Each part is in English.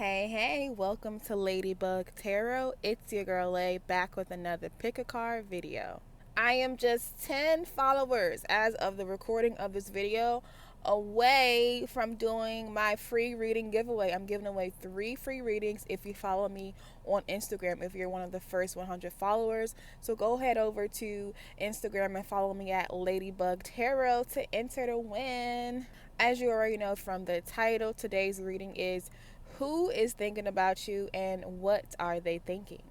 Hey, welcome to Ladybug Tarot. It's your girl Lay back with another pick a card video. I am just 10 followers as of the recording of this video away from doing my free reading giveaway. I'm giving away 3 free readings if you follow me on Instagram, if you're one of the first 100 followers. So go head over to Instagram and follow me at Ladybug Tarot to enter to win. As you already know from the title, today's reading is who is thinking about you and what are they thinking?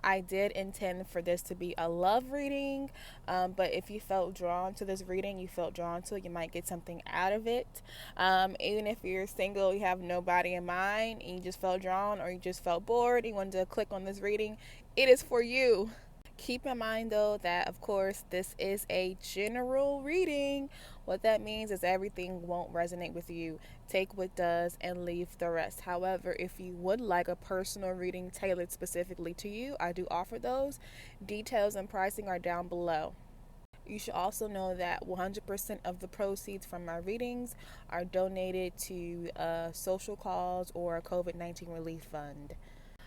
I did intend for this to be a love reading, but if you felt drawn to this reading, you felt drawn to it, you might get something out of it. Even if you're single, you have nobody in mind, and you just felt drawn or you just felt bored, you wanted to click on this reading, it is for you. Keep in mind though that of course this is a general reading. What that means is everything won't resonate with you. Take what does and leave the rest. However, if you would like a personal reading tailored specifically to you, I do offer those. Details and pricing are down below. You should also know that 100% of the proceeds from my readings are donated to a social cause or a COVID-19 relief fund.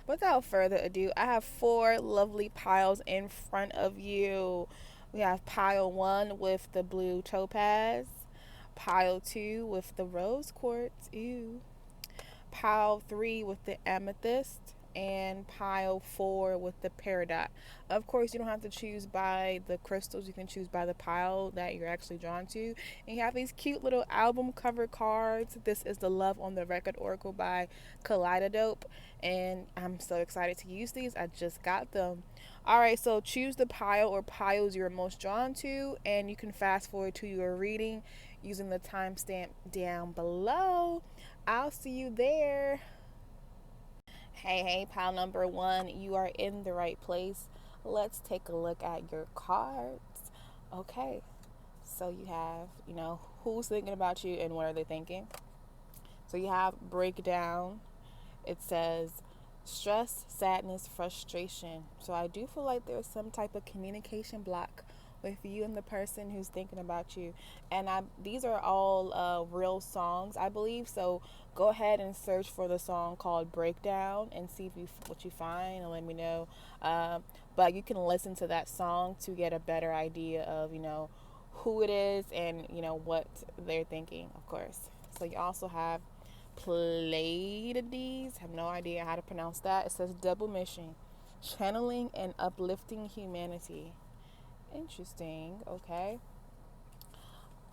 Without further ado, I have 4 lovely piles in front of you. We have pile 1 with the blue topaz, pile 2 with the rose quartz, ew, pile 3 with the amethyst, and pile 4 with the peridot. Of course, you don't have to choose by the crystals. You can choose by the pile that you're actually drawn to. And you have these cute little album cover cards. This is the Love on the Record Oracle by Kaleidodope, and I'm so excited to use these. I just got them. Alright, so choose the pile or piles you're most drawn to, and you can fast forward to your reading using the timestamp down below. I'll see you there. Hey, pile number 1, you are in the right place. Let's take a look at your cards. Okay, so you have, who's thinking about you and what are they thinking? So you have breakdown. It says stress, sadness, frustration. So I do feel like there's some type of communication block with you and the person who's thinking about you. And these are all real songs, I believe. So go ahead and search for the song called Breakdown and see what you find and let me know. But you can listen to that song to get a better idea of, who it is and, what they're thinking, of course. So you also have Pleiades. I have no idea how to pronounce that. It says double mission, channeling and uplifting humanity. Interesting. Okay.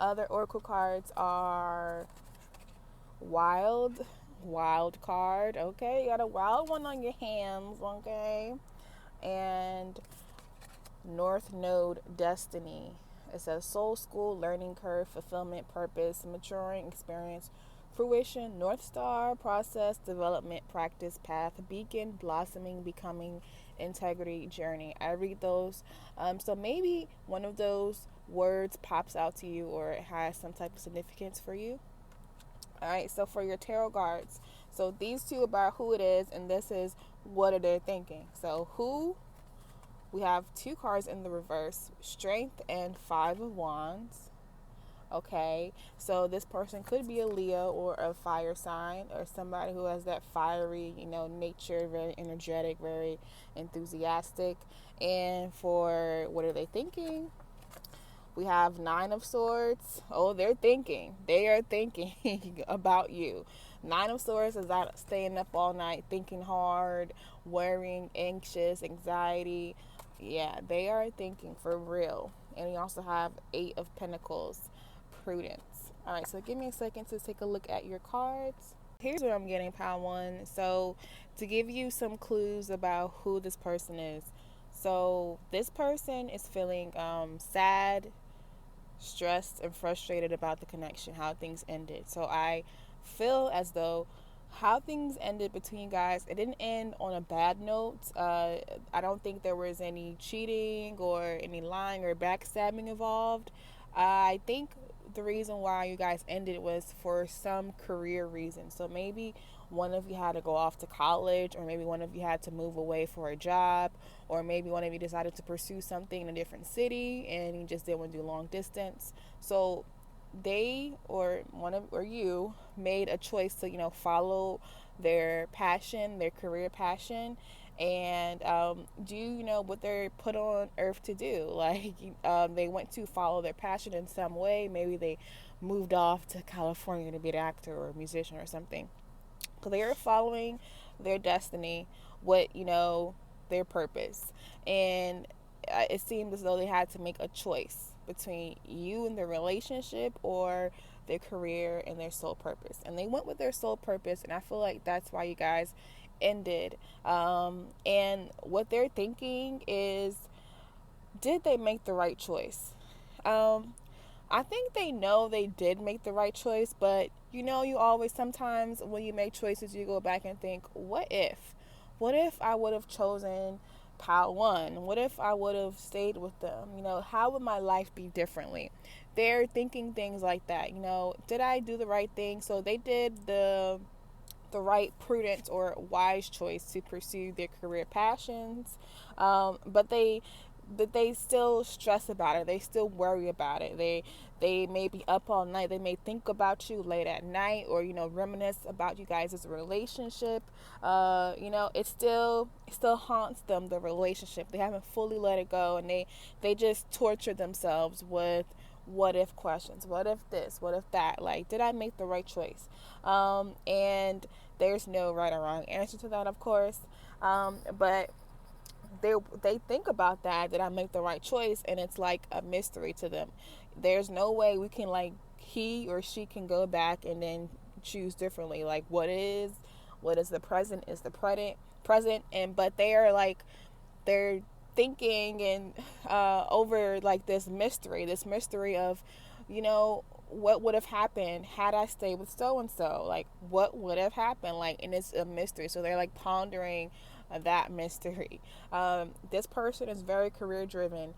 Other oracle cards are wild card. Okay, you got a wild one on your hands. Okay, and North Node destiny. It says soul school, learning curve, fulfillment, purpose, maturing, experience, fruition, North Star, process, development, practice, path, beacon, blossoming, becoming, integrity, journey. I read those. So maybe one of those words pops out to you or it has some type of significance for you. All right, so for your tarot cards, so these 2 about who it is, and this is what are they thinking. So who, we have 2 cards in the reverse, Strength and 5 of Wands. Okay, so this person could be a Leo or a fire sign or somebody who has that fiery, nature, very energetic, very enthusiastic. And for what are they thinking? We have 9 of Swords. Oh, they're thinking. They are thinking about you. 9 of Swords is that staying up all night, thinking hard, worrying, anxious, anxiety. Yeah, they are thinking for real. And we also have 8 of Pentacles, prudence. All right, so give me a second to take a look at your cards. Here's what I'm getting, pile 1. So to give you some clues about who this person is. So this person is feeling sad, stressed, and frustrated about the connection, how things ended. So I feel as though how things ended between you guys, it didn't end on a bad note. I don't think there was any cheating or any lying or backstabbing involved. I think the reason why you guys ended was for some career reason. So maybe one of you had to go off to college, or maybe one of you had to move away for a job, or maybe one of you decided to pursue something in a different city and you just didn't want to do long distance. So they or you made a choice to follow their passion, their career passion, and do what they're put on earth to do. Like they went to follow their passion in some way. Maybe they moved off to California to be an actor or a musician or something. Because they are following their destiny, what their purpose, and it seemed as though they had to make a choice between you and the relationship or their career and their soul purpose, and they went with their soul purpose. And I feel like that's why you guys ended. And what they're thinking is, did they make the right choice? um, I think they know they did make the right choice, but you always, sometimes when you make choices, you go back and think, what if? What if I would have chosen pile one? What if I would have stayed with them? How would my life be differently? They're thinking things like that. Did I do the right thing? So they did the right, prudent, or wise choice to pursue their career passions, but they still stress about it. They still worry about it. They may be up all night. They may think about you late at night, or reminisce about you guys' relationship. It still haunts them, the relationship. They haven't fully let it go, and they just torture themselves with what if questions. What if this? What if that? Like, did I make the right choice? And there's no right or wrong answer to that, of course. But they think about that, did I make the right choice? And it's like a mystery to them. There's no way we can, like, he or she can go back and then choose differently. Like, what is the present is the present. And but they're thinking and over like this mystery of, what would have happened had I stayed with so and so. Like, what would have happened? Like, and it's a mystery. So they're like pondering that mystery. This person is very career driven.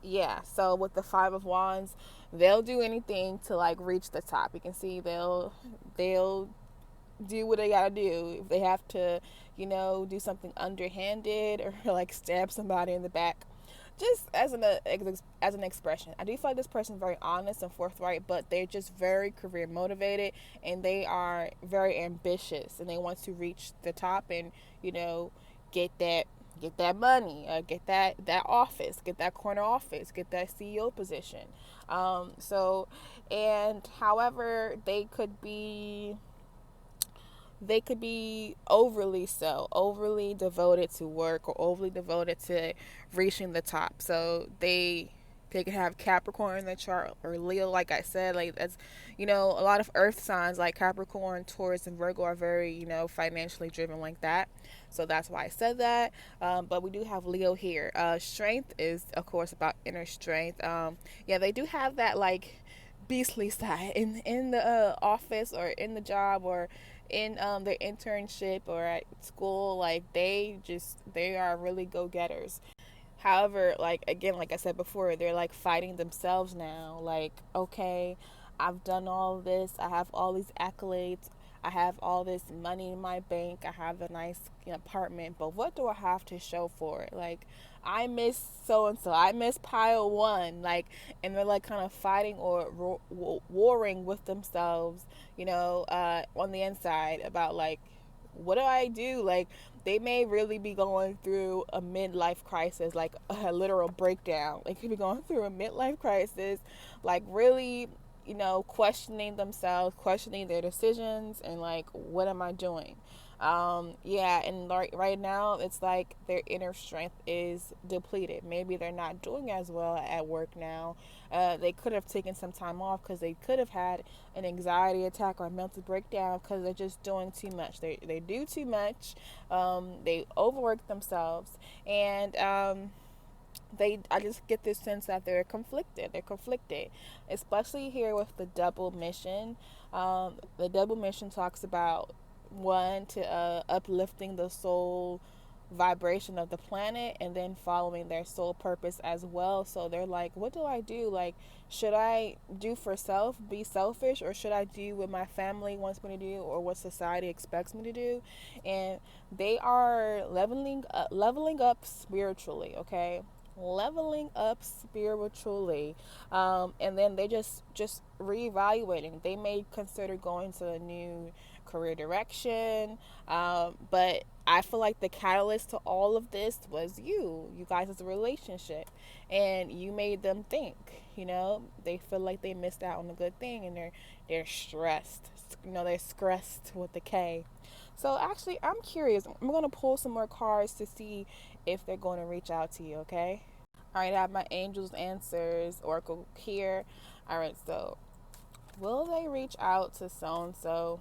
Yeah. So with the Five of Wands, they'll do anything to like reach the top. You can see they'll do what they gotta do. If they have to, do something underhanded or like stab somebody in the back, just as an expression. I do feel like this person is very honest and forthright, but they're just very career motivated, and they are very ambitious, and they want to reach the top and get that money, get that office, get that corner office, get that CEO position. So, and however, they could be overly devoted to work, or overly devoted to reaching the top. So they could have Capricorn in the chart, or Leo, like I said. Like, that's, a lot of earth signs like Capricorn, Taurus, and Virgo are very, financially driven like that. So that's why I said that. But we do have Leo here. Strength is, of course, about inner strength. Yeah, they do have that, like, beastly side in the office, or in the job, or in their internship, or at school. Like, they are really go-getters. However, like, again, like I said before, they're like fighting themselves now. Like, okay, I've done all this. I have all these accolades. I have all this money in my bank. I have a nice apartment. But what do I have to show for it? Like, I miss so and so. I miss pile one. Like, and they're like kind of fighting or warring with themselves, on the inside about, like, what do I do? Like, they may really be going through a midlife crisis, like a literal breakdown. They could be going through a midlife crisis, like, really, questioning themselves, questioning their decisions, and like, what am I doing? Yeah, and right now, it's like their inner strength is depleted. Maybe they're not doing as well at work now. They could have taken some time off because they could have had an anxiety attack or a mental breakdown because they're just doing too much. They do too much. They overwork themselves, and I just get this sense that they're conflicted. They're conflicted, especially here with the double mission. The double mission talks about, one, to uplifting the soul vibration of the planet, and then following their soul purpose as well. So they're like, what do I do? Like, should I do for self, be selfish, or should I do what my family wants me to do, or what society expects me to do? And they are leveling up spiritually. Okay, leveling up spiritually. And then they just reevaluating. They may consider going to a new career direction. But I feel like the catalyst to all of this was you guys as a relationship, and you made them think. You know, they feel like they missed out on a good thing, and they're stressed. You know, they're stressed with the K. So actually, I'm curious. I'm gonna pull some more cards to see if they're going to reach out to you. Okay. All right, I have my angels answers oracle here. All right, so will they reach out to so and so?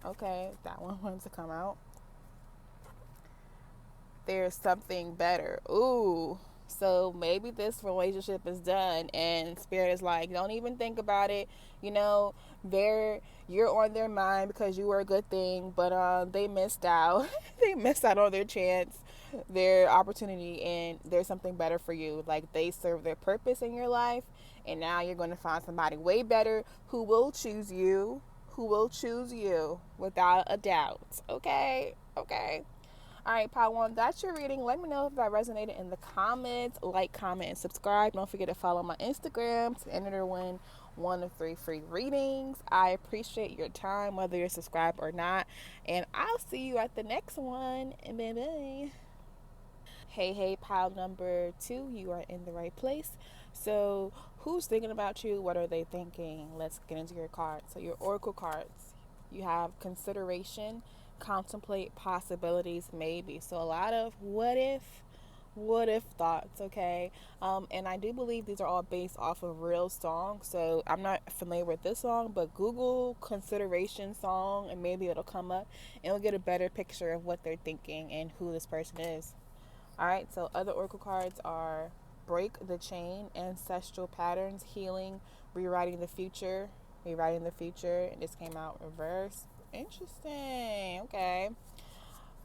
Okay, that one wants to come out. There's something better. Ooh. So maybe this relationship is done and spirit is like, don't even think about it. You know, you're on their mind because you were a good thing, but they missed out. They missed out on their chance, their opportunity, and there's something better for you. Like they serve their purpose in your life, and now you're going to find somebody way better who will choose you, without a doubt. Okay? Okay. All right, Part 1, that's your reading. Let me know if that resonated in the comments. Like, comment, and subscribe. Don't forget to follow my Instagram to enter to win 1 of 3 free readings. I appreciate your time, whether you're subscribed or not. And I'll see you at the next one. Bye-bye. Hey, pile number 2, you are in the right place. So, who's thinking about you? What are they thinking? Let's get into your cards. So, your oracle cards, you have consideration, contemplate, possibilities, maybe. So, a lot of what if thoughts, okay? And I do believe these are all based off of real songs. So, I'm not familiar with this song, but Google consideration song and maybe it'll come up and we'll get a better picture of what they're thinking and who this person is. All right, so other oracle cards are break the chain, ancestral patterns, healing, rewriting the future, and this came out reverse. Interesting. Okay.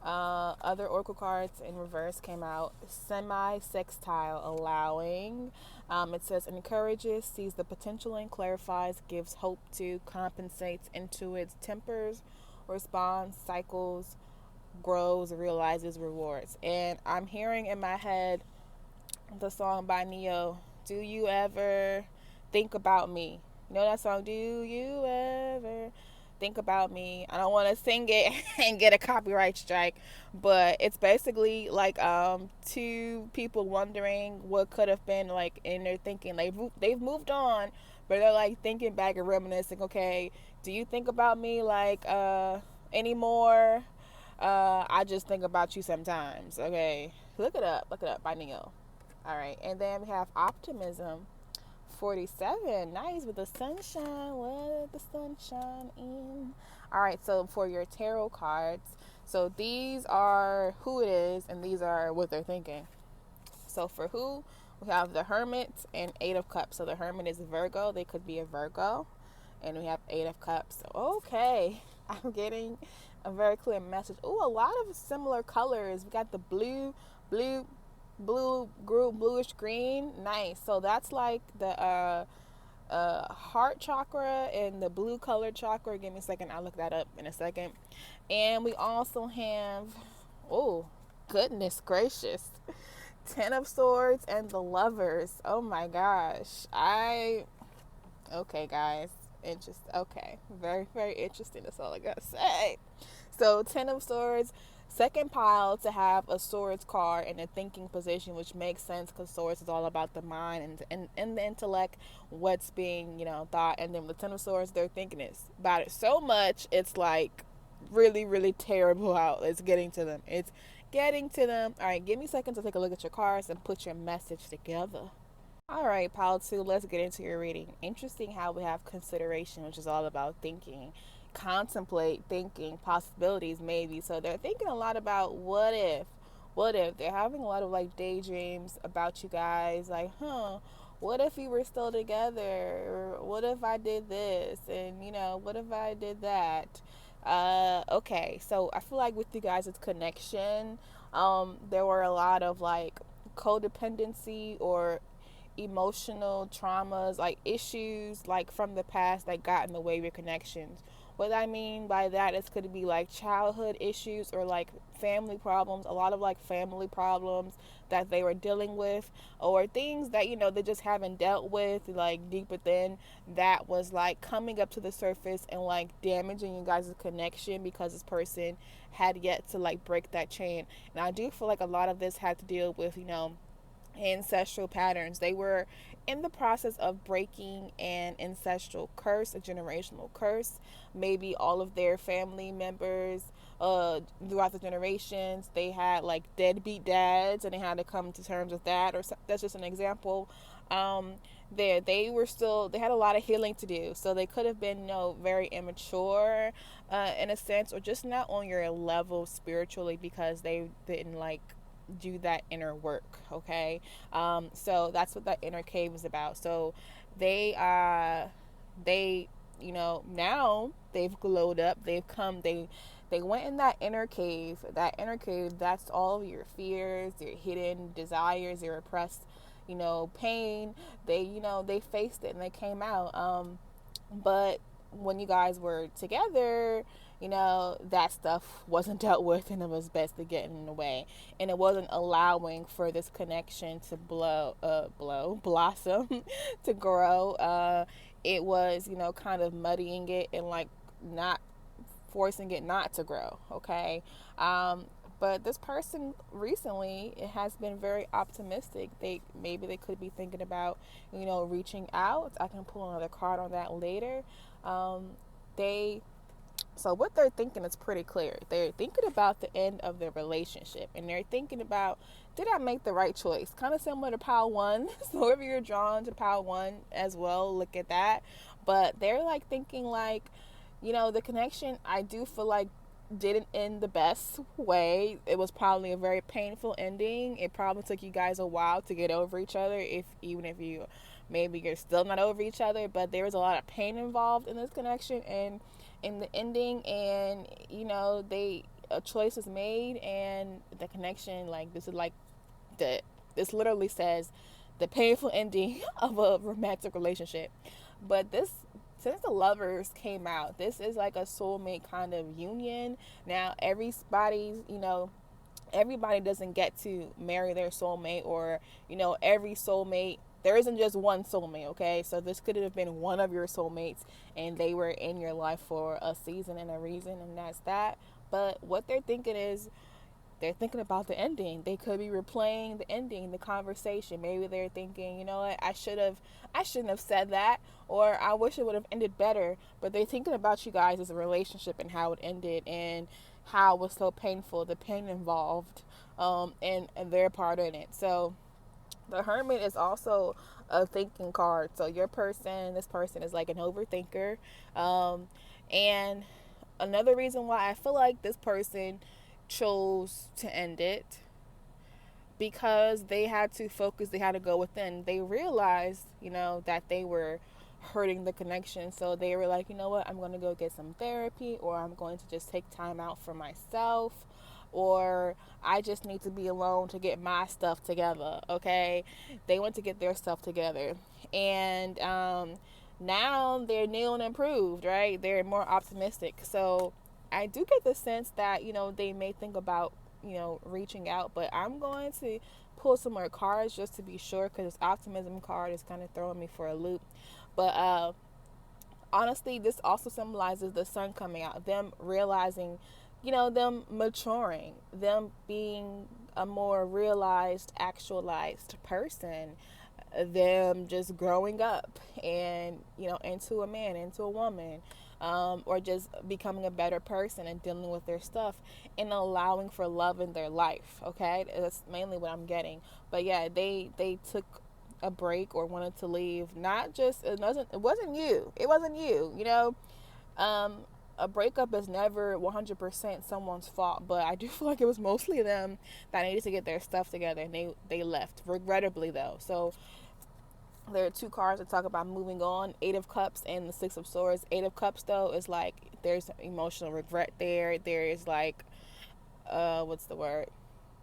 Other oracle cards in reverse came out semi-sextile, allowing. It says encourages, sees the potential and clarifies, gives hope to, compensates, intuits, tempers, responds, cycles, grows, realizes, rewards. And I'm hearing in my head the song by Neo, Do You Ever Think About Me? You know that song, Do You Ever Think About Me? I don't want to sing it and get a copyright strike, but it's basically like two people wondering what could have been, like, in their thinking. They've moved on, but they're like thinking back and reminiscing, okay, do you think about me like anymore? I just think about you sometimes. Okay, look it up by Neo. All right, and then we have optimism. 47, nice, with the sunshine. Let the sunshine in. All right, so for your tarot cards, so these are who it is, and these are what they're thinking. So for who, we have the Hermit and 8 of Cups. So the Hermit is Virgo. They could be a Virgo. And we have 8 of Cups. Okay, I'm getting a very clear message. Oh, a lot of similar colors. We got the blue, bluish green. Nice. So that's like the heart chakra and the blue colored chakra. Give me a second. I'll look that up in a second. And we also have, oh, goodness gracious, 10 of Swords and the Lovers. Oh my gosh. Okay, guys. Okay, very interesting. That's all I gotta say. So 10 of Swords, second pile to have a Swords card in a thinking position, which makes sense because Swords is all about the mind and the intellect, what's being thought. And then with 10 of Swords, they're thinking about it so much, it's like really terrible how it's getting to them. All right, give me a second to take a look at your cards and put your message together. All right, pile 2, let's get into your reading. Interesting how we have consideration, which is all about thinking, contemplate, thinking, possibilities, maybe. So they're thinking a lot about what if. They're having a lot of like daydreams about you guys, like, what if we were still together? Or what if I did this? And, what if I did that? Okay, so I feel like with you guys, it's connection. There were a lot of like codependency or emotional traumas, like issues like from the past that got in the way of your connections, What I mean by that is could be like childhood issues or like family problems, a lot of like family problems that they were dealing with, or things that they just haven't dealt with like deep within, that was like coming up to the surface and like damaging you guys' connection because this person had yet to like break that chain. And I do feel like a lot of this had to deal with ancestral patterns. They were in the process of breaking an ancestral curse, a generational curse. Maybe all of their family members throughout the generations, they had like deadbeat dads and they had to come to terms with that, or that's just an example. They had a lot of healing to do, so they could have been very immature in a sense, or just not on your level spiritually because they didn't like do that inner work. Okay. So that's what that inner cave is about. So they now they've glowed up, they went in that inner cave. That inner cave, that's all of your fears, your hidden desires, your repressed pain. They faced it and they came out. But when you guys were together, that stuff wasn't dealt with, and it was best to get in the way, and it wasn't allowing for this connection to blossom, to grow. It was, kind of muddying it and like not forcing it not to grow. Okay. But this person recently, it has been very optimistic. They could be thinking about, reaching out. I can pull another card on that later. They So what they're thinking is pretty clear. They're thinking about the end of their relationship, and they're thinking about, did I make the right choice? Kind of similar to pile one. So if you're drawn to pile one as well, look at that. But they're like thinking like, the connection, I do feel like, didn't end the best way. It was probably a very painful ending. It probably took you guys a while to get over each other, even if you maybe you're still not over each other, but there was a lot of pain involved in this connection and in the ending. And a choice was made, and the connection, like, this literally says the painful ending of a romantic relationship. But since the Lovers came out, this is like a soulmate kind of union. Now everybody doesn't get to marry their soulmate, or every soulmate, there isn't just one soulmate. Okay, so this could have been one of your soulmates and they were in your life for a season and a reason, and that's that. But what they're thinking is, they're thinking about the ending. They could be replaying the ending, the conversation. Maybe they're thinking, you know what, I shouldn't have said that, or I wish it would have ended better. But they're thinking about you guys as a relationship and how it ended and how it was so painful, the pain involved, and their part in it. So the Hermit is also a thinking card. So this person is like an overthinker. And another reason why I feel like this person chose to end it, because they had to focus, they had to go within. They realized, that they were hurting the connection. So they were like, you know what, I'm going to go get some therapy, or I'm going to just take time out for myself, or I just need to be alone to get my stuff together. Okay. They went to get their stuff together. And now they're new and improved, right? They're more optimistic. So I do get the sense that, they may think about, reaching out, but I'm going to pull some more cards just to be sure, because this optimism card is kind of throwing me for a loop. But honestly, this also symbolizes the sun coming out, them realizing, them maturing, them being a more realized, actualized person, them just growing up and, into a man, into a woman, or just becoming a better person and dealing with their stuff and allowing for love in their life. Okay, that's mainly what I'm getting. But yeah, they took a break or wanted to leave. Not just, it wasn't you. A breakup is never 100% someone's fault, but I do feel like it was mostly them that needed to get their stuff together, and they left, regrettably though. So there are two cards that talk about moving on, Eight of Cups and the Six of Swords. Eight of Cups though is like, there's emotional regret there. There is like, what's the word?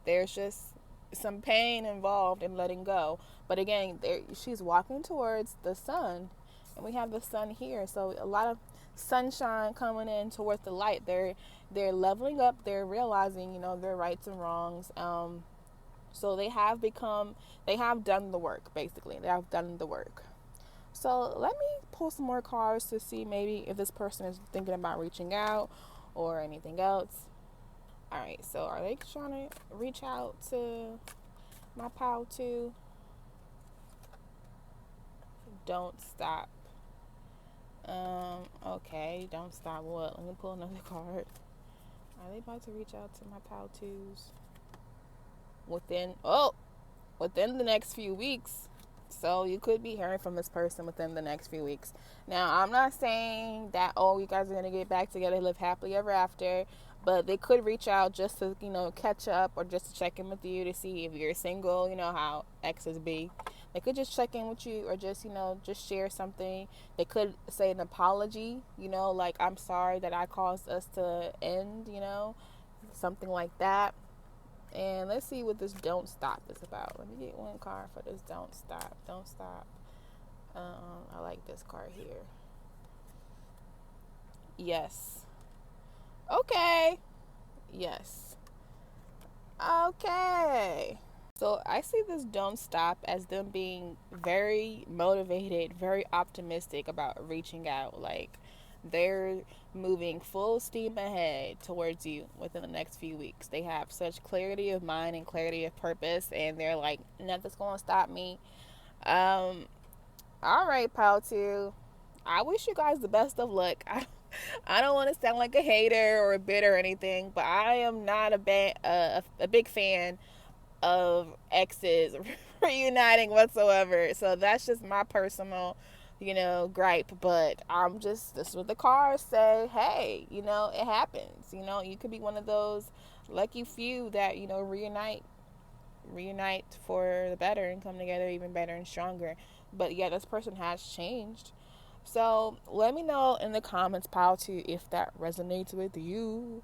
There's just some pain involved in letting go. But again, she's walking towards the sun, and we have the sun here. So a lot of sunshine coming in towards the light. They're leveling up. They're realizing, their rights and wrongs. So they have done the work, basically. They have done the work. So let me pull some more cards to see maybe if this person is thinking about reaching out or anything else. All right, so are they trying to reach out to my pal too? Don't stop. Okay, don't stop what? Let me pull another card. Are they about to reach out to my pal twos? Within the next few weeks. So you could be hearing from this person within the next few weeks. Now, I'm not saying that, you guys are going to get back together, live happily ever after. But they could reach out just to, catch up or just to check in with you to see if you're single. You know how exes be. They could just check in with you or just, just share something. They could say an apology, like, I'm sorry that I caused us to end, something like that. And let's see what this don't stop is about. Let me get one card for this don't stop. Don't stop. I like this card here. Yes. Okay. Yes. Okay. So I see this don't stop as them being very motivated, very optimistic about reaching out. Like, they're moving full steam ahead towards you within the next few weeks. They have such clarity of mind and clarity of purpose, and they're like, nothing's gonna stop me. All right, pal two. I wish you guys the best of luck. I don't want to sound like a hater or a bitter or anything, but I am not a big fan of exes reuniting whatsoever. So that's just my personal, gripe. But this is what the cards say. Hey, it happens. You could be one of those lucky few that, reunite for the better and come together even better and stronger. But yeah, this person has changed. So let me know in the comments, pile two, if that resonates with you.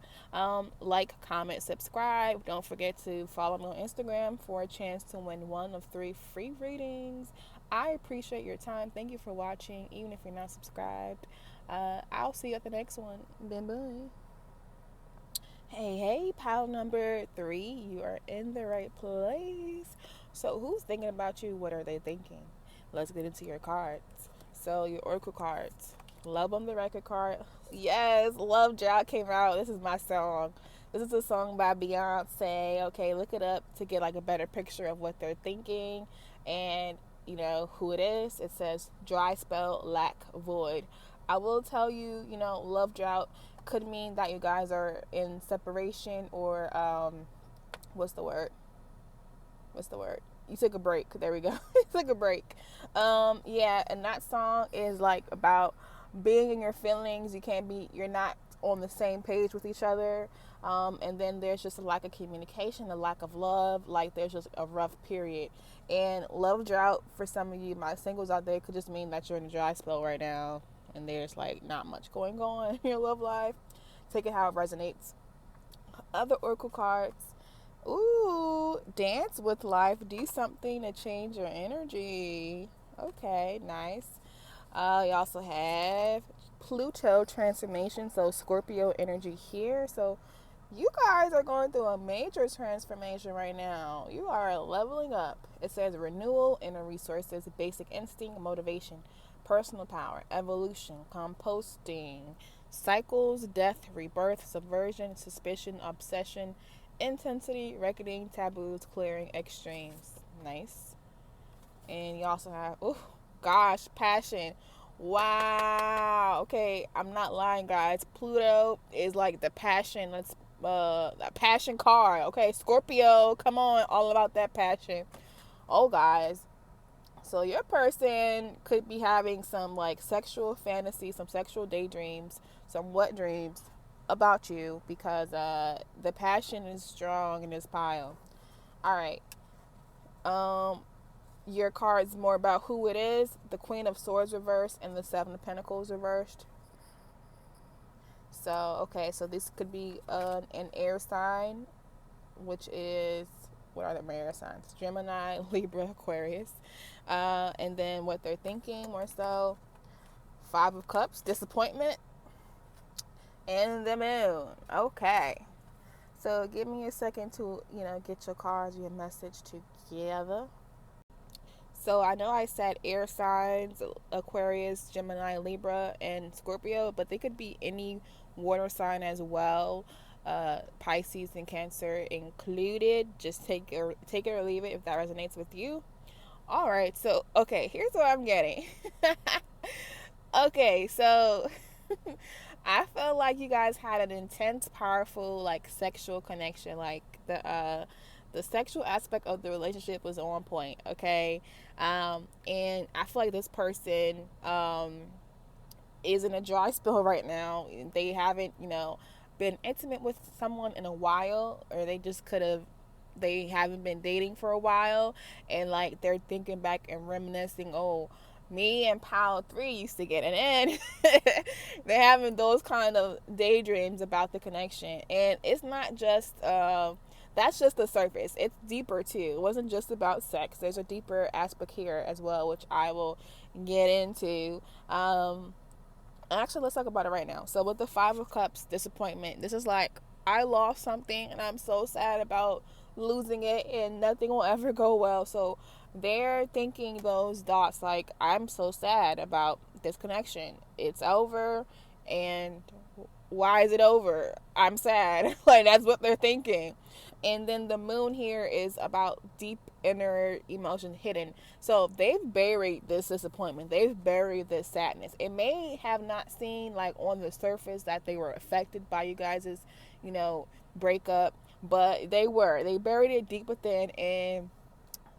Like, comment, subscribe. Don't forget to follow me on Instagram for a chance to win one of 3 free readings. I appreciate your time. Thank you for watching, even if you're not subscribed. I'll see you at the next one. Bye-bye. Hey, pile number 3, you are in the right place. So who's thinking about you? What are they thinking? Let's get into your cards. So your oracle cards. Love on the Record card. Yes, Love Drought came out. This is my song. This is a song by Beyonce. Okay, look it up to get like a better picture of what they're thinking and who it is. It says dry spell, lack, void. I will tell you, love drought could mean that you guys are in separation or what's the word? You took a break. There we go. You took a break. Yeah, and that song is like about being in your feelings. You're not on the same page with each other. And then there's just a lack of communication, a lack of love. Like, there's just a rough period. And love drought, for some of you, my singles out there, could just mean that you're in a dry spell right now. And there's like not much going on in your love life. Take it how it resonates. Other oracle cards. Ooh, dance with life. Do something to change your energy. Okay, nice. You also have Pluto transformation. So Scorpio energy here. So you guys are going through a major transformation right now. You are leveling up. It says renewal, inner resources, basic instinct, motivation, personal power, evolution, composting, cycles, death, rebirth, subversion, suspicion, obsession, intensity, reckoning, taboos, clearing, extremes. Nice. And you also have, passion. Wow. Okay, I'm not lying, guys. Pluto is like the passion. That passion card. Okay, Scorpio, come on, all about that passion. Oh, guys. So your person could be having some like sexual fantasy, some sexual daydreams, some wet dreams about you because the passion is strong in this pile. All right. Your card's more about who it is. The Queen of Swords reversed and the Seven of Pentacles reversed. So, okay, so this could be an air sign, which is, what are the air signs? Gemini, Libra, Aquarius. And then what they're thinking more so, 5 of Cups, disappointment. And the moon. Okay. So give me a second to, get your cards, your message together. So I know I said air signs, Aquarius, Gemini, Libra, and Scorpio, but they could be any water sign as well. Pisces and Cancer included. Just take it or leave it if that resonates with you. All right. So okay, here's what I'm getting. Okay, so I feel like you guys had an intense, powerful, like sexual connection. Like the sexual aspect of the relationship was on point. Okay, and I feel like this person is in a dry spell right now. They haven't, been intimate with someone in a while, or they just could have. They haven't been dating for a while, and like they're thinking back and reminiscing. Oh, me and Pal 3 used to get it in. They're having those kind of daydreams about the connection. And it's not just, that's just the surface. It's deeper too. It wasn't just about sex. There's a deeper aspect here as well, which I will get into. Actually, let's talk about it right now. So with the Five of Cups, disappointment, this is like, I lost something and I'm so sad about losing it and nothing will ever go well. So they're thinking those dots like, I'm so sad about this connection. It's over, and why is it over? I'm sad. Like, that's what they're thinking. And then the moon here is about deep inner emotion hidden. So they've buried this disappointment. They've buried this sadness. It may have not seemed like on the surface that they were affected by you guys's, breakup, but they were. They buried it deep within, and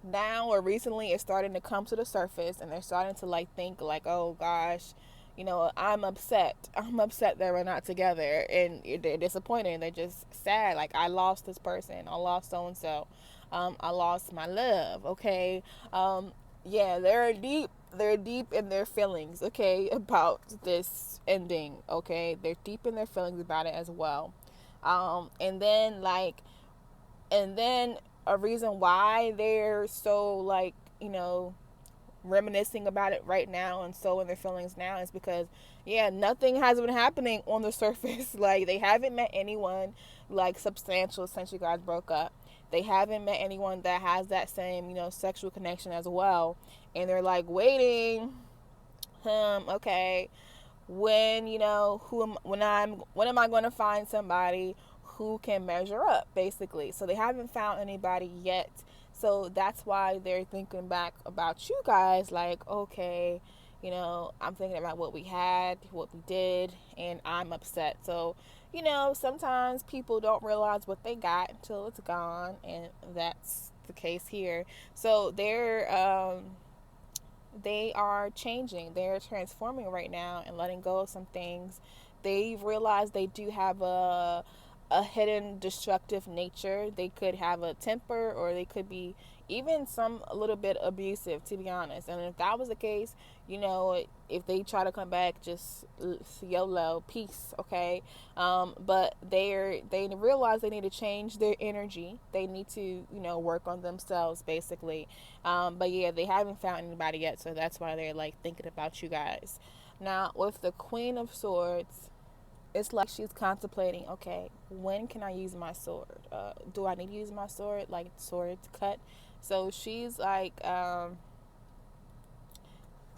now or recently it's starting to come to the surface, and they're starting to like think like, oh gosh, I'm upset. I'm upset that we're not together, and they're disappointed. They're just sad. Like, I lost this person. I lost so and so. I lost my love. Okay. Yeah, they're deep. They're deep in their feelings. Okay, about this ending. Okay, they're deep in their feelings about it as well. And then a reason why they're so like, reminiscing about it right now and so in their feelings now is because, yeah, nothing has been happening on the surface. Like, they haven't met anyone like substantial since you guys broke up. They haven't met anyone that has that same, sexual connection as well. And they're like waiting. Okay, when am I going to find somebody who can measure up, basically. So they haven't found anybody yet. So that's why they're thinking back about you guys like, okay, I'm thinking about what we had, what we did, and I'm upset. So, sometimes people don't realize what they got until it's gone, and that's the case here. So they are changing. They're transforming right now and letting go of some things. They've realized they do have a hidden destructive nature. They could have a temper, or they could be even a little bit abusive, to be honest. And if that was the case, if they try to come back, just YOLO, peace, okay? But they realize they need to change their energy. They need to, work on themselves, basically. But yeah, they haven't found anybody yet, so that's why they're like thinking about you guys. Now, with the Queen of Swords, it's like she's contemplating, okay, when can I use my sword? Do I need to use my sword? Like, sword cut? So she's like,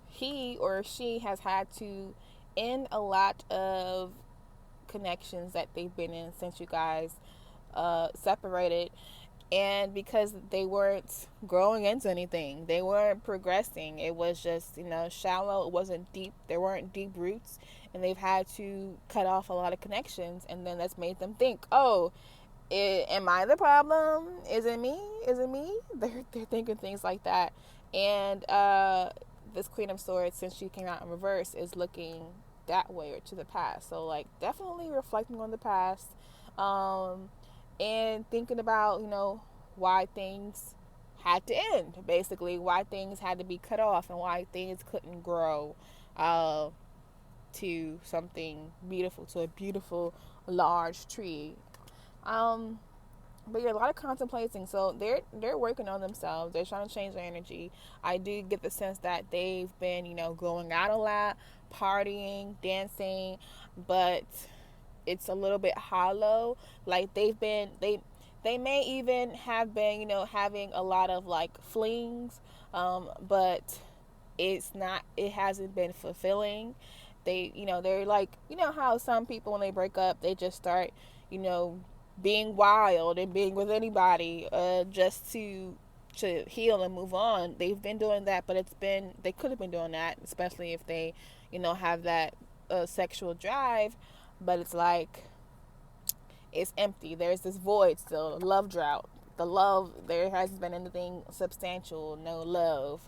he or she has had to end a lot of connections that they've been in since you guys separated, and because they weren't growing into anything, they weren't progressing. It was just, shallow. It wasn't deep. There weren't deep roots, and they've had to cut off a lot of connections, and then that's made them think, oh, am I the problem? Is it me? Is it me? They're thinking things like that. And this Queen of Swords, since she came out in reverse, is looking that way or to the past. So like, definitely reflecting on the past, and thinking about, why things had to end, basically, why things had to be cut off, and why things couldn't grow to something beautiful, to a beautiful large tree. But yeah, a lot of contemplating. So they're working on themselves. They're trying to change their energy. I do get the sense that they've been, going out a lot, partying, dancing, but it's a little bit hollow. Like they may even have been, having a lot of like flings, but it hasn't been fulfilling. They're like, how some people when they break up, they just start, you know, being wild and being with anybody, just to heal and move on. They've been doing that, but they could have been doing that, especially if they, have that sexual drive, but it's like it's empty. There's this void still, love drought. There hasn't been anything substantial, no love,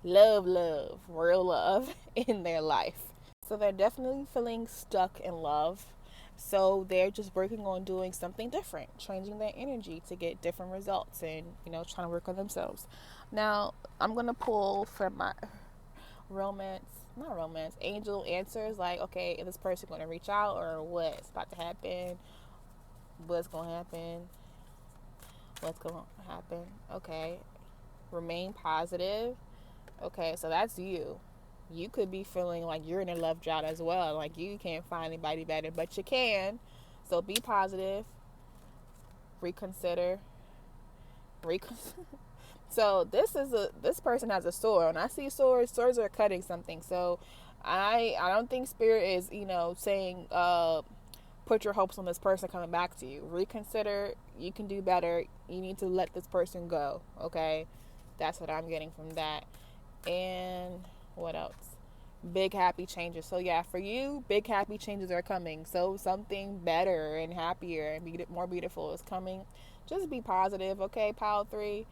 real love in their life. So they're definitely feeling stuck in love. So they're just working on doing something different, changing their energy to get different results, and, trying to work on themselves. Now, I'm going to pull from my angel answers, like, okay, is this person going to reach out, or what's about to happen? What's going to happen? What's going to happen? Okay. Remain positive. Okay, so that's you. You could be feeling like you're in a love drought as well. Like you can't find anybody better, but you can. So be positive. Reconsider. So this person has a sword. When I see swords are cutting something. So I don't think spirit is, saying put your hopes on this person coming back to you. Reconsider. You can do better. You need to let this person go. Okay? That's what I'm getting from that. And what else? Big happy changes. So yeah, for you, big happy changes are coming. So something better and happier and more beautiful is coming. Just be positive, okay, Pile 3?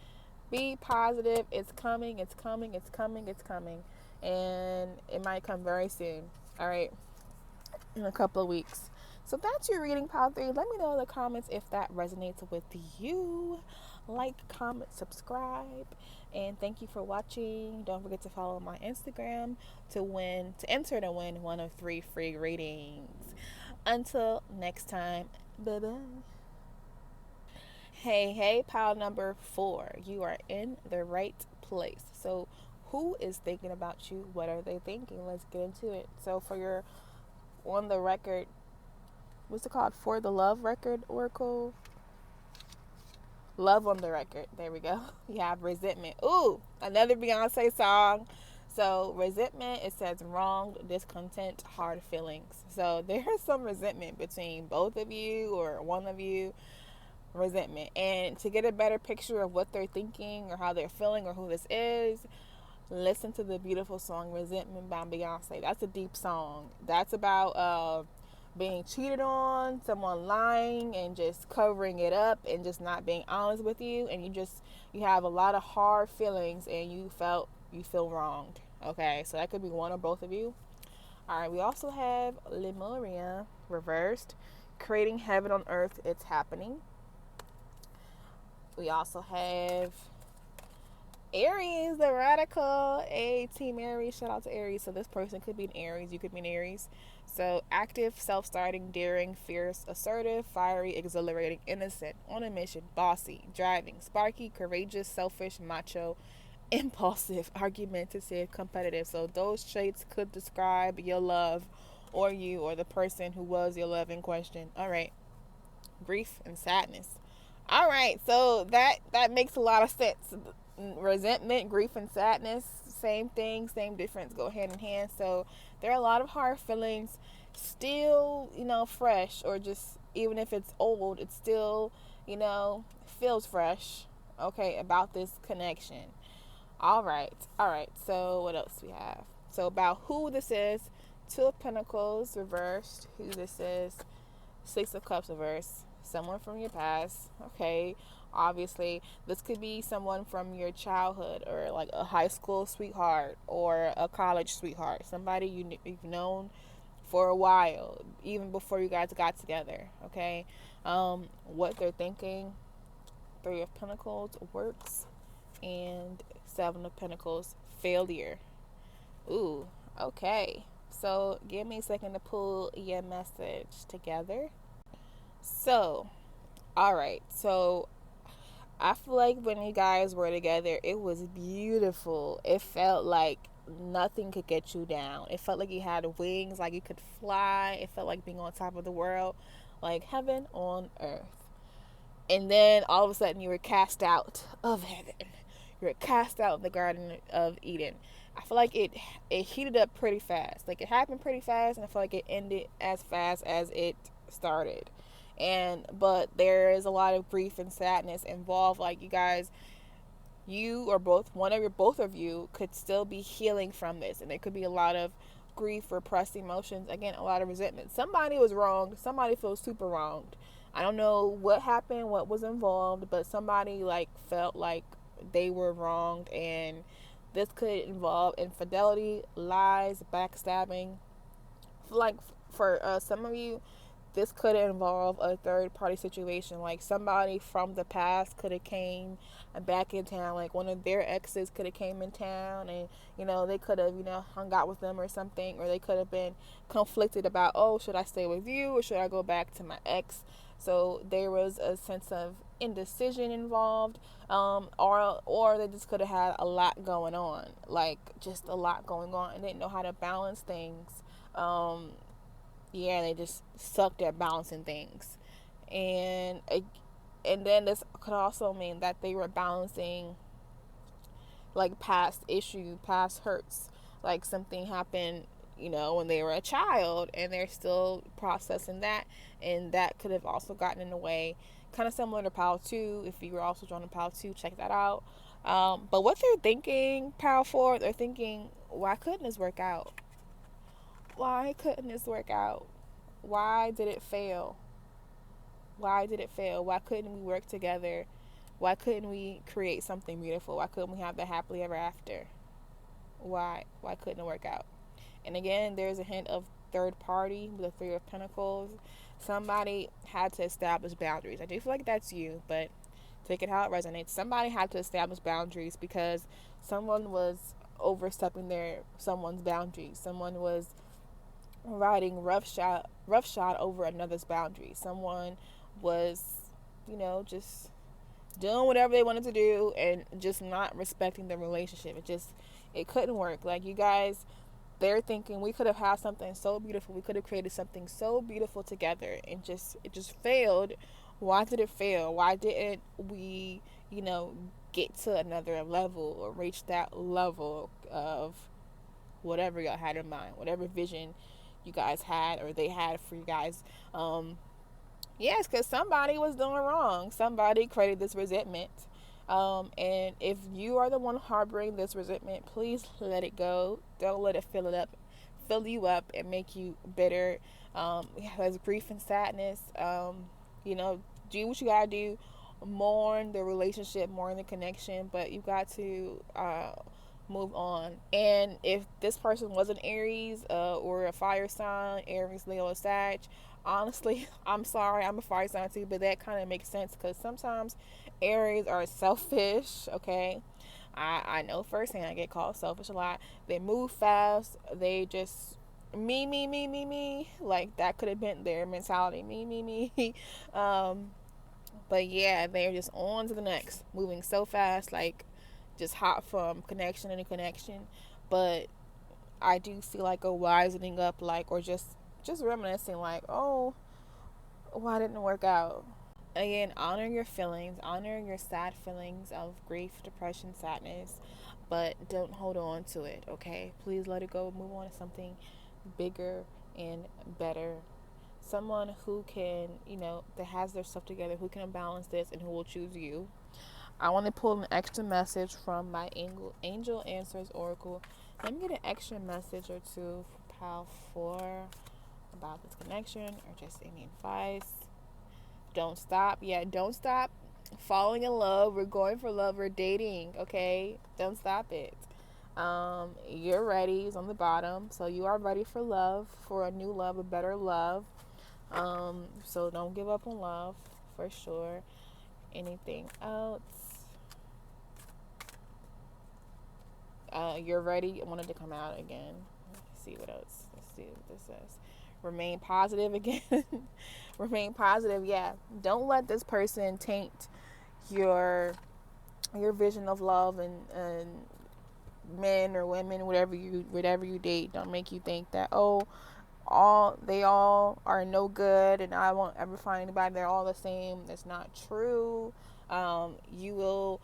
Be positive. It's coming, it's coming, it's coming, it's coming. And it might come very soon. All right, in a couple of weeks. So that's your reading, Pile 3. Let me know in the comments if that resonates with you. Like, comment, subscribe, and thank you for watching. Don't forget to follow my Instagram to enter to win one of 3 free readings. Until next time, bye bye. Hey, pile number 4. You are in the right place. So who is thinking about you? What are they thinking? Let's get into it. So for your on the record, what's it called? For the love record oracle? Love on the record. There we go. You have resentment. Ooh, another Beyonce song. So resentment, it says wronged, discontent, hard feelings. So there's some resentment between both of you or one of you. Resentment. And to get a better picture of what they're thinking or how they're feeling or who this is, listen to the beautiful song Resentment by Beyonce. That's a deep song. That's about being cheated on, someone lying and just covering it up and just not being honest with you, and you have a lot of hard feelings and you feel wronged. Okay, so that could be one or both of you. All right, we also have Lemuria reversed, creating heaven on earth. It's happening. We also have Aries, the radical. Hey, Team Aries, shout out to Aries. So this person could be an Aries, you could be an Aries. So active, self-starting, daring, fierce, assertive, fiery, exhilarating, innocent, on a mission, bossy, driving, sparky, courageous, selfish, macho, impulsive, argumentative, competitive. So those traits could describe your love or you or the person who was your love in question. All right. Grief and sadness. All right. So that makes a lot of sense. Resentment, grief, and sadness, same thing, same difference, go hand in hand. So there are a lot of hard feelings still, fresh, or just even if it's old, it still, feels fresh, okay, about this connection. All right. So what else we have? So about who this is: 2 of Pentacles reversed, who this is, 6 of Cups reversed, someone from your past, okay. Obviously, this could be someone from your childhood, or like a high school sweetheart or a college sweetheart, somebody you've known for a while, even before you guys got together, okay. What they're thinking: 3 of Pentacles, works, and 7 of Pentacles, failure. Ooh, okay. So give me a second to pull your message together. So, all right. So I feel like when you guys were together, it was beautiful. It felt like nothing could get you down. It felt like you had wings, like you could fly. It felt like being on top of the world, like heaven on earth. And then all of a sudden you were cast out of heaven. You were cast out of the Garden of Eden. I feel like it heated up pretty fast. Like it happened pretty fast, and I feel like it ended as fast as it started. But there is a lot of grief and sadness involved. Like you guys, you or both of you could still be healing from this, and there could be a lot of grief, repressed emotions, again, a lot of resentment. Somebody was wronged, somebody feels super wronged. I don't know what happened, what was involved, but somebody like felt like they were wronged, and this could involve infidelity, lies, backstabbing. Like for some of you, this could involve a third party situation. Like somebody from the past could have came back in town. Like one of their exes could have came in town, and they could have hung out with them or something, or they could have been conflicted about, oh, should I stay with you or should I go back to my ex? So there was a sense of indecision involved, or they just could have had a lot going on, like just a lot going on, and didn't know how to balance things. They just sucked at balancing things, and then this could also mean that they were balancing like past hurts, like something happened when they were a child, and they're still processing that, and that could have also gotten in the way. Kind of similar to Pile 2. If you were also drawn to Pile 2, check that out. But what they're thinking, Pile 4, they're thinking, why couldn't this work out? Why couldn't this work out? Why did it fail? Why did it fail? Why couldn't we work together? Why couldn't we create something beautiful? Why couldn't we have the happily ever after? Why couldn't it work out? And again, there's a hint of third party with the Three of Pentacles. Somebody had to establish boundaries. I do feel like that's you, but take it how it resonates. Somebody had to establish boundaries because someone was overstepping someone's boundaries. Someone was riding roughshod over another's boundaries. Someone was, just doing whatever they wanted to do and just not respecting the relationship. It couldn't work. Like you guys, they're thinking we could have had something so beautiful. We could have created something so beautiful together, and it just failed. Why did it fail? Why didn't we, get to another level or reach that level of whatever y'all had in mind, whatever vision you guys had or they had for you guys? Yes, because somebody was doing wrong. Somebody created this resentment. And if you are the one harboring this resentment, please let it go. Don't let it fill you up and make you bitter. Has grief and sadness. Do what you gotta do. Mourn the relationship, mourn the connection, but you got to move on. And if this person was an Aries or a fire sign, Aries, Leo, or Sag, honestly, I'm sorry, I'm a fire sign too, but that kind of makes sense because sometimes Aries are selfish. Okay, I know firsthand. I get called selfish a lot. They move fast. They just me. Like that could have been their mentality. Me. But yeah, they're just on to the next, moving so fast, like just hop from connection to connection. But I do feel like a wisening up, like, or just reminiscing, like, oh, why didn't it work out? Again, honor your feelings, honor your sad feelings of grief, depression, sadness, but don't hold on to it, okay? Please let it go, move on to something bigger and better. Someone who can, that has their stuff together, who can balance this, and who will choose you. I want to pull an extra message from my Angel Answers Oracle. Let me get an extra message or two for Pile 4 about this connection, or just any advice. Don't stop. Yeah, don't stop falling in love. We're going for love. We're dating, okay? Don't stop it. You're ready is on the bottom. So you are ready for love, for a new love, a better love. So don't give up on love, for sure. Anything else? You're ready. I wanted to come out again. Let's see what else. Let's see what this says. Remain positive again. Remain positive. Yeah. Don't let this person taint your vision of love and men or women, whatever you date, don't make you think that, oh, they all are no good and I won't ever find anybody, they're all the same. That's not true. You will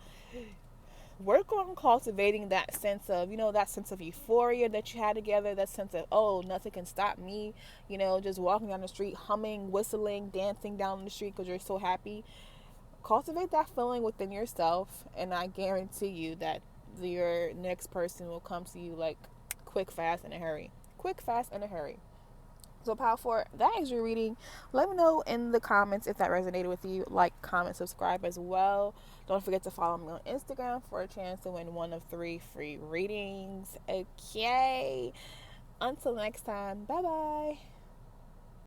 work on cultivating that sense of, that sense of euphoria that you had together, that sense of, oh, nothing can stop me, just walking down the street, humming, whistling, dancing down the street because you're so happy. Cultivate that feeling within yourself, and I guarantee you that your next person will come to you like quick, fast, in a hurry. Quick, fast, in a hurry. So, Pile 4, that is your reading. Let me know in the comments if that resonated with you. Like, comment, subscribe as well. Don't forget to follow me on Instagram for a chance to win 1 of 3 free readings. Okay. Until next time, bye bye.